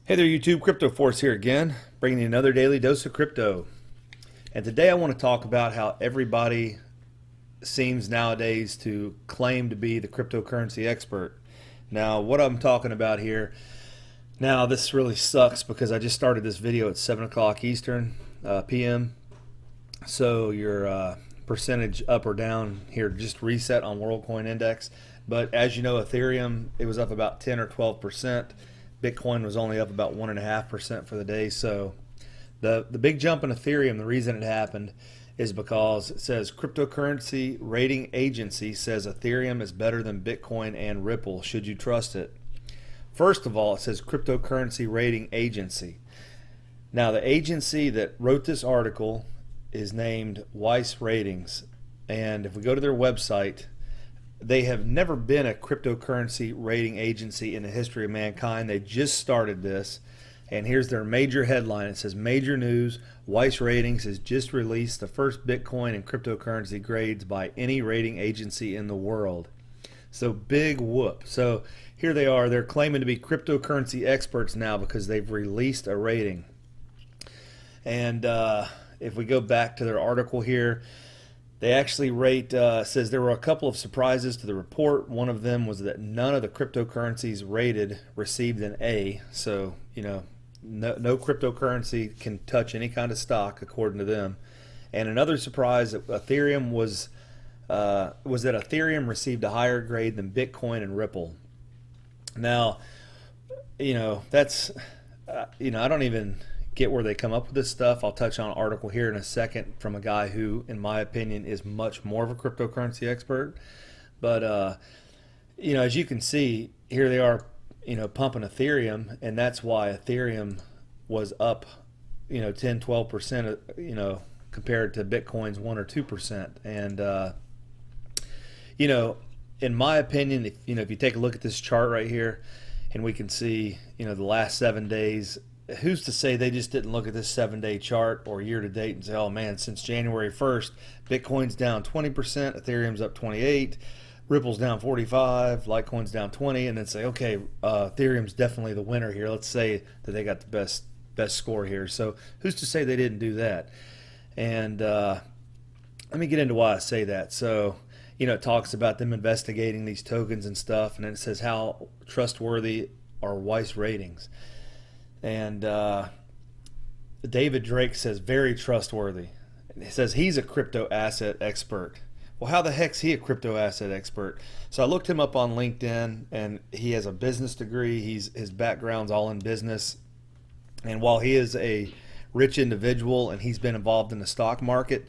Hey there YouTube, Crypto Force here again, bringing you another daily dose of crypto. And today I want to talk about how everybody seems nowadays to claim to be the cryptocurrency expert. Now what I'm talking about here, now this really sucks because I just started this video at 7 o'clock Eastern PM. So your percentage up or down here just reset on WorldCoin Index. But as you know, Ethereum, it was up about 10 or 12%. Bitcoin was only up about 1.5% for the day. So the big jump in Ethereum, the reason it happened is because it says cryptocurrency rating agency says Ethereum is better than Bitcoin and Ripple. Should you trust it? First of all, it says cryptocurrency rating agency. Now the agency that wrote this article is named Weiss Ratings. And if we go to their website, they have never been a cryptocurrency rating agency in the history of mankind. They just started this. And here's their major headline. It says, major news, Weiss Ratings has just released the first Bitcoin and cryptocurrency grades by any rating agency in the world. So big whoop. So here they are. They're claiming to be cryptocurrency experts now because they've released a rating. And if we go back to their article here, they actually rate, says there were a couple of surprises to the report. One of them was that none of the cryptocurrencies rated received an A. So, you know, no cryptocurrency can touch any kind of stock according to them. And another surprise that Ethereum was that Ethereum received a higher grade than Bitcoin and Ripple. Now, you know, that's, you know, I don't even get where they come up with this stuff. I'll touch on an article here in a second from a guy who, in my opinion, is much more of a cryptocurrency expert. But you know, as you can see, here they are, you know, pumping Ethereum, and that's why Ethereum was up, you know, 10-12%, you know, compared to Bitcoin's 1 or 2%. And you know, in my opinion, if you take a look at this chart right here, and we can see, you know, the last 7 days. Who's to say they just didn't look at this 7-day chart or year to date and say, oh man, since January 1st, Bitcoin's down 20%, Ethereum's up 28, Ripple's down 45, Litecoin's down 20, and then say, okay, Ethereum's definitely the winner here. Let's say that they got the best score here. So who's to say they didn't do that? And let me get into why I say that. So, you know, it talks about them investigating these tokens and stuff, and then it says how trustworthy are Weiss Ratings. And David Drake says very trustworthy. He says he's a crypto asset expert. Well, how the heck's he a crypto asset expert? So I looked him up on LinkedIn, and he has a business degree. His background's all in business. And while he is a rich individual and he's been involved in the stock market,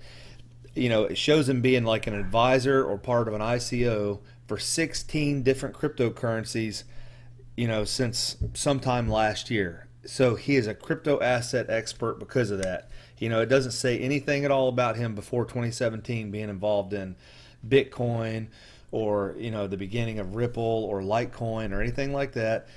you know, it shows him being like an advisor or part of an ICO for 16 different cryptocurrencies, you know, since sometime last year. So he is a crypto asset expert because of that. You know, it doesn't say anything at all about him before 2017 being involved in Bitcoin or, you know, the beginning of Ripple or Litecoin or anything like that.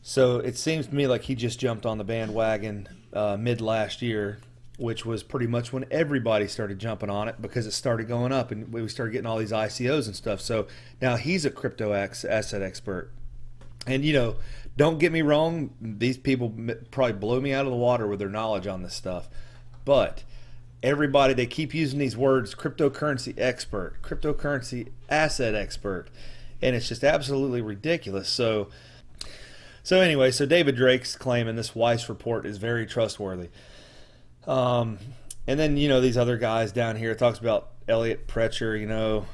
So it seems to me like he just jumped on the bandwagon mid last year, which was pretty much when everybody started jumping on it because it started going up and we started getting all these ICOs and stuff. So now he's a crypto asset expert. And, you know, don't get me wrong, these people probably blow me out of the water with their knowledge on this stuff. But everybody, they keep using these words, cryptocurrency expert, cryptocurrency asset expert, and it's just absolutely ridiculous. So anyway, so David Drake's claiming this Weiss report is very trustworthy. And then, you know, these other guys down here, it talks about Elliot Precher, you know,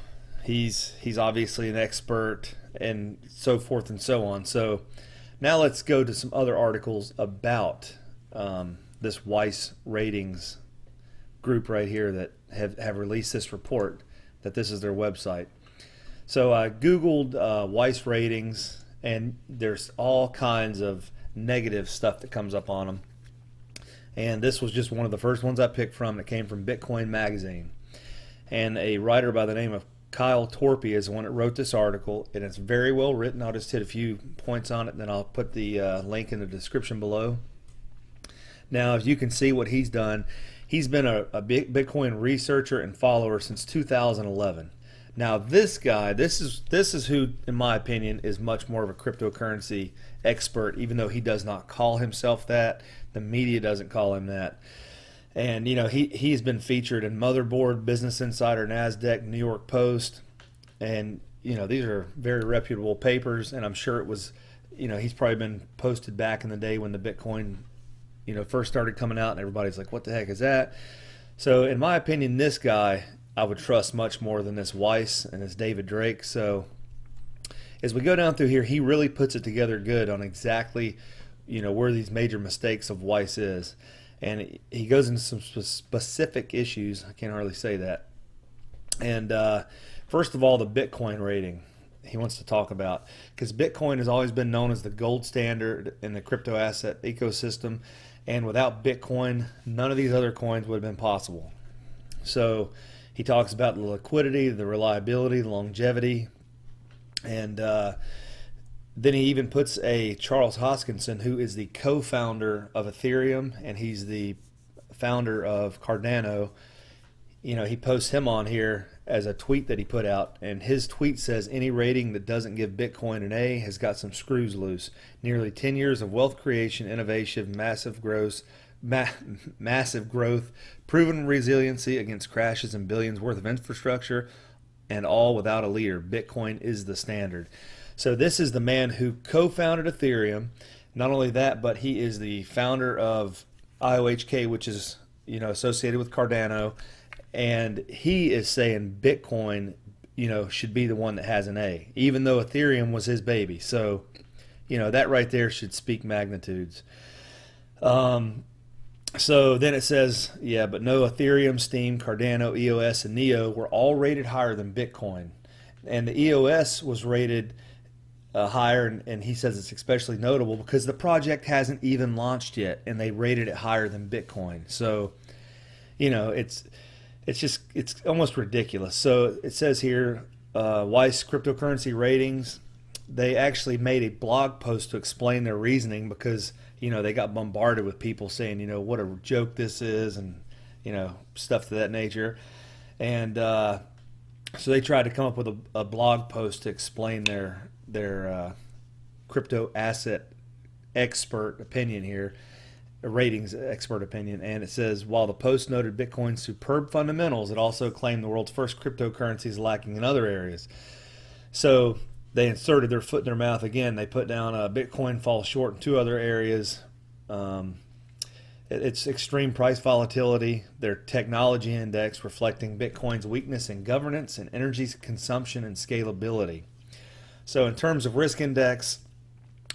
he's obviously an expert and so forth and so on. So now let's go to some other articles about this Weiss Ratings group right here that have released this report, that this is their website. So I Googled Weiss Ratings, and there's all kinds of negative stuff that comes up on them. And this was just one of the first ones I picked from that came from Bitcoin Magazine. And a writer by the name of Kyle Torpy is the one that wrote this article, and it's very well written. I'll just hit a few points on it, and then I'll put the link in the description below. Now, as you can see what he's done, he's been a big Bitcoin researcher and follower since 2011. Now this guy, this is who, in my opinion, is much more of a cryptocurrency expert, even though he does not call himself that. The media doesn't call him that. And he's been featured in Motherboard, Business Insider, NASDAQ, New York Post, and these are very reputable papers. And I'm sure it was, he's probably been posted back in the day when the Bitcoin, first started coming out, and everybody's like, "What the heck is that?" So in my opinion, this guy I would trust much more than this Weiss and this David Drake. So as we go down through here, he really puts it together good on exactly, where these major mistakes of Weiss is. And he goes into some specific issues. I can't hardly say that. And first of all, the Bitcoin rating he wants to talk about, because Bitcoin has always been known as the gold standard in the crypto asset ecosystem. And without Bitcoin, none of these other coins would have been possible. So he talks about the liquidity, the reliability, the longevity, and then he even puts a Charles Hoskinson, who is the co-founder of Ethereum, and he's the founder of Cardano. He posts him on here as a tweet that he put out, and his tweet says, "Any rating that doesn't give Bitcoin an A has got some screws loose. Nearly 10 years of wealth creation, innovation, massive growth, proven resiliency against crashes, and billions worth of infrastructure, and all without a leader. Bitcoin is the standard." So this is the man who co-founded Ethereum. Not only that, but he is the founder of IOHK, which is associated with Cardano, and he is saying Bitcoin should be the one that has an A, even though Ethereum was his baby. So that right there should speak magnitudes. So then it says, yeah, but no, Ethereum, Steam, Cardano, EOS, and Neo were all rated higher than Bitcoin. And the EOS was rated higher, and he says it's especially notable because the project hasn't even launched yet, and they rated it higher than Bitcoin. So, it's almost ridiculous. So it says here, Weiss Cryptocurrency Ratings, they actually made a blog post to explain their reasoning because they got bombarded with people saying, what a joke this is, and, stuff to that nature. And so they tried to come up with a blog post to explain their crypto asset expert opinion here, a ratings expert opinion. And it says, while the post noted Bitcoin's superb fundamentals, it also claimed the world's first cryptocurrency is lacking in other areas. So they inserted their foot in their mouth again. They put down Bitcoin falls short in two other areas. It's extreme price volatility, their technology index reflecting Bitcoin's weakness in governance and energy consumption and scalability. So in terms of risk index,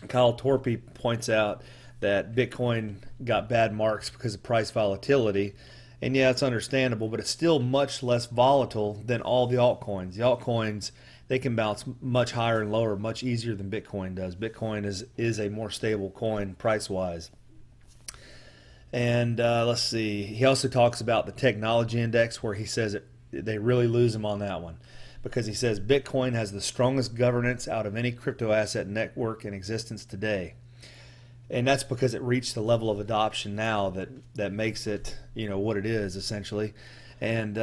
Kyle Torpy points out that Bitcoin got bad marks because of price volatility. And yeah, it's understandable, but it's still much less volatile than all the altcoins. The altcoins, they can bounce much higher and lower much easier than Bitcoin does. Bitcoin is a more stable coin price-wise. And let's see, he also talks about the technology index, where he says they really lose him on that one, because he says Bitcoin has the strongest governance out of any crypto asset network in existence today. And that's because it reached the level of adoption now that makes it, what it is, essentially. And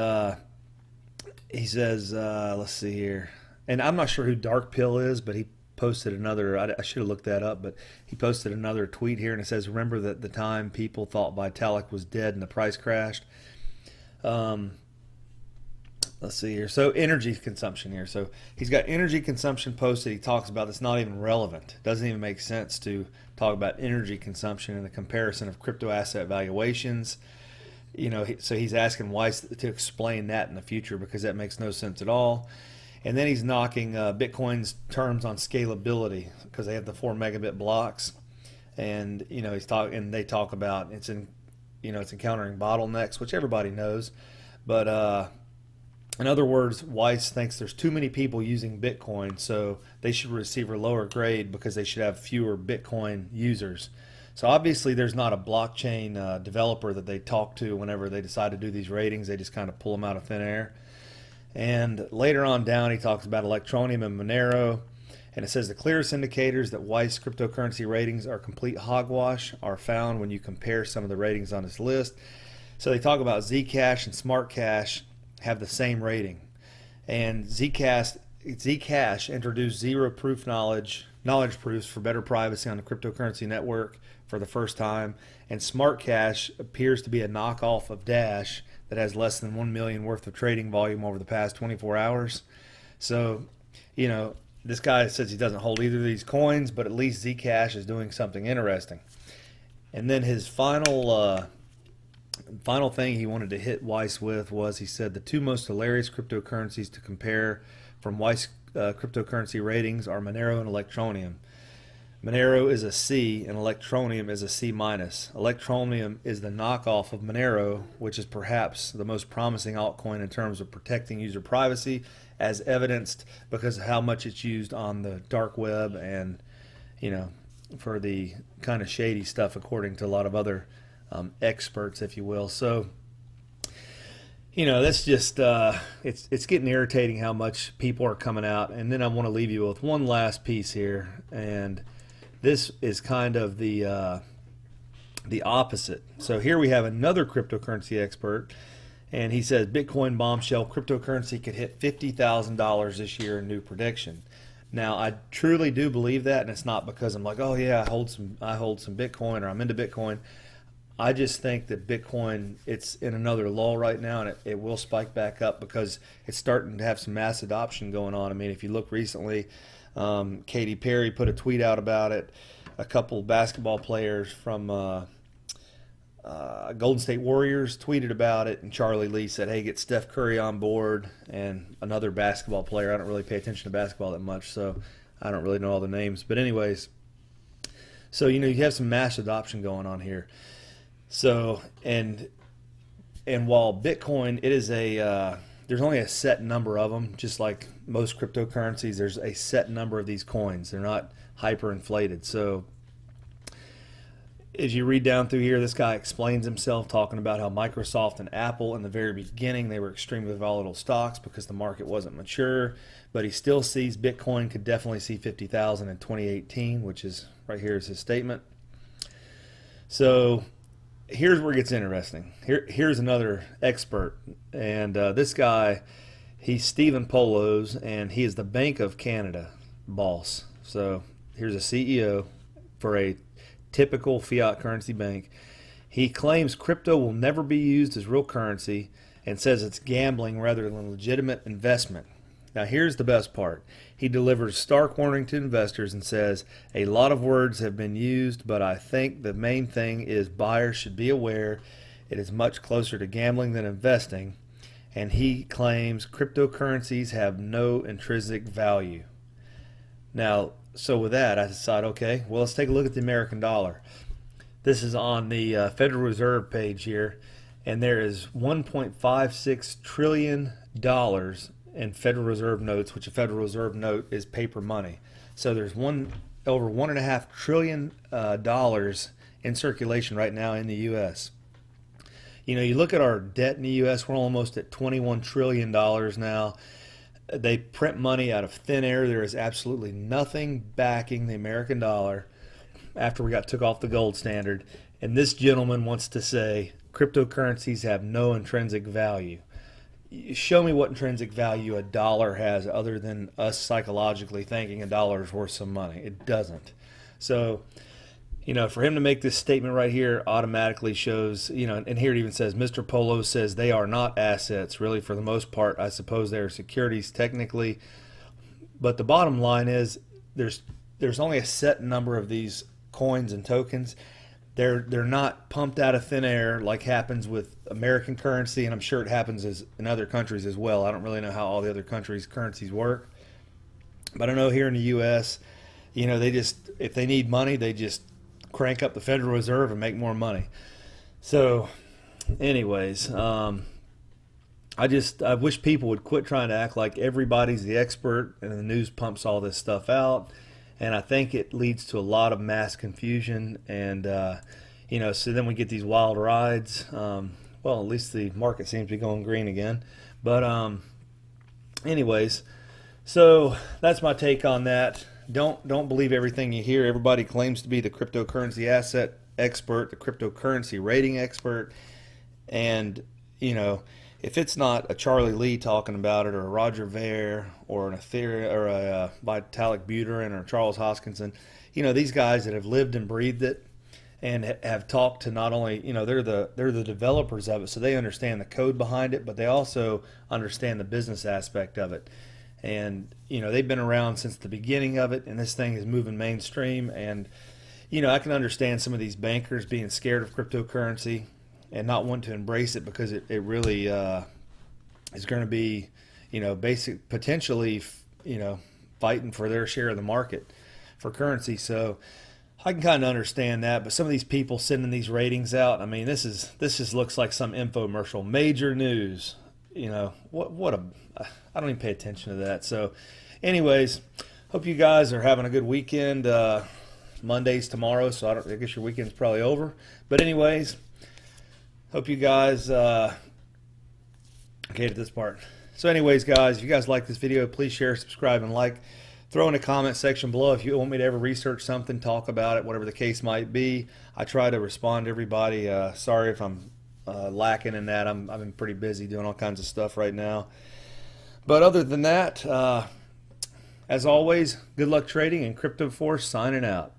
he says, let's see here. And I'm not sure who Dark Pill is, but he posted another, I should have looked that up, but he posted another tweet here, and it says, remember that the time people thought Vitalik was dead and the price crashed? Let's see here. So energy consumption here. So he's got energy consumption posted. He talks about it's not even relevant. It doesn't even make sense to talk about energy consumption in the comparison of crypto asset valuations. So he's asking Weiss to explain that in the future, because that makes no sense at all. And then he's knocking Bitcoin's terms on scalability, because they have the 4 megabit blocks, and they talk about it's encountering bottlenecks, which everybody knows, but in other words, Weiss thinks there's too many people using Bitcoin, so they should receive a lower grade because they should have fewer Bitcoin users. So obviously there's not a blockchain developer that they talk to whenever they decide to do these ratings. They just kind of pull them out of thin air. And later on down, he talks about Electroneum and Monero, and it says the clearest indicators that Weiss cryptocurrency ratings are complete hogwash are found when you compare some of the ratings on this list. So they talk about Zcash and Smart Cash have the same rating, And Zcash introduced zero proof knowledge proofs for better privacy on the cryptocurrency network for the first time. And Smart Cash appears to be a knockoff of Dash that has less than 1 million worth of trading volume over the past 24 hours. So, you know, this guy says he doesn't hold either of these coins, but at least Zcash is doing something interesting. And then his final thing he wanted to hit Weiss with was, he said, the two most hilarious cryptocurrencies to compare from Weiss cryptocurrency ratings are Monero and Electroneum. Monero is a C and Electroneum is a C-. Electroneum is the knockoff of Monero, which is perhaps the most promising altcoin in terms of protecting user privacy, as evidenced because of how much it's used on the dark web and, you know, for the kind of shady stuff according to a lot of other experts, if you will. So, you know, that's just it's getting irritating how much people are coming out. And then I want to leave you with one last piece here, and this is kind of the opposite. So here we have another cryptocurrency expert, and he says Bitcoin bombshell: cryptocurrency could hit $50,000 this year in new prediction. Now, I truly do believe that, and it's not because I'm like, oh yeah, I hold some Bitcoin, or I'm into Bitcoin. I just think that Bitcoin, it's in another lull right now, and it will spike back up because it's starting to have some mass adoption going on. I mean, if you look recently, Katy Perry put a tweet out about it. A couple basketball players from Golden State Warriors tweeted about it, and Charlie Lee said, hey, get Steph Curry on board, and another basketball player. I don't really pay attention to basketball that much, so I don't really know all the names. But anyways, so, you know, you have some mass adoption going on here. So, and while Bitcoin, it is there's only a set number of them, just like most cryptocurrencies, there's a set number of these coins. They're not hyperinflated. So as you read down through here, this guy explains himself, talking about how Microsoft and Apple in the very beginning, they were extremely volatile stocks because the market wasn't mature, but he still sees Bitcoin could definitely see 50,000 in 2018, which is right here is his statement. So here's where it gets interesting. Here's another expert, and this guy, he's Stephen Poloz, and he is the Bank of Canada boss. So here's a CEO for a typical fiat currency bank. He claims crypto will never be used as real currency and says it's gambling rather than legitimate investment. Now here's the best part. He delivers stark warning to investors and says, a lot of words have been used, but I think the main thing is buyers should be aware it is much closer to gambling than investing. And he claims cryptocurrencies have no intrinsic value. Now, so with that, I decided, okay, well, let's take a look at the American dollar. This is on the Federal Reserve page here, and there is $1.56 trillion in Federal Reserve notes, which a Federal Reserve note is paper money. So there's over $1.5 trillion in circulation right now in the U.S. You know, you look at our debt in the U.S., we're almost at $21 trillion now. They print money out of thin air. There is absolutely nothing backing the American dollar after we took off the gold standard. And this gentleman wants to say cryptocurrencies have no intrinsic value. Show me what intrinsic value a dollar has other than us psychologically thinking a dollar is worth some money. It doesn't. So, you know, for him to make this statement right here automatically shows, you know, and here it even says, Mr. Polo says they are not assets. Really, for the most part, I suppose they are securities technically. But the bottom line is there's only a set number of these coins and tokens. They're not pumped out of thin air like happens with American currency, and I'm sure it happens in other countries as well. I don't really know how all the other countries' currencies work. But I know here in the U.S., you know, if they need money, they just crank up the Federal Reserve and make more money. So anyways, I wish people would quit trying to act like everybody's the expert and the news pumps all this stuff out, and I think it leads to a lot of mass confusion, and you know, so then we get these wild rides. Well, at least the market seems to be going green again. But anyways, so that's my take on that. Don't believe everything you hear. Everybody claims to be the cryptocurrency asset expert, the cryptocurrency rating expert, and you know, if it's not a Charlie Lee talking about it, or a Roger Ver, or an Ethereum, or a Vitalik Buterin, or Charles Hoskinson, these guys that have lived and breathed it, and have talked to, not only, they're the developers of it, so they understand the code behind it, but they also understand the business aspect of it. And they've been around since the beginning of it, and this thing is moving mainstream. And I can understand some of these bankers being scared of cryptocurrency and not want to embrace it, because it really is going to be potentially fighting for their share of the market for currency. So I can kind of understand that. But some of these people sending these ratings out, I mean, this just looks like some infomercial. Major news. I don't even pay attention to that. So anyways, hope you guys are having a good weekend. Monday's tomorrow, so I guess your weekend's probably over. But anyways, hope you guys okay to this part. So anyways, guys, if you guys like this video, please share, subscribe, and like. Throw in a comment section below if you want me to ever research something, talk about it, whatever the case might be. I try to respond to everybody. Sorry if I'm lacking in that. I've been pretty busy doing all kinds of stuff right now. But other than that, as always, good luck trading, and Crypto Force signing out.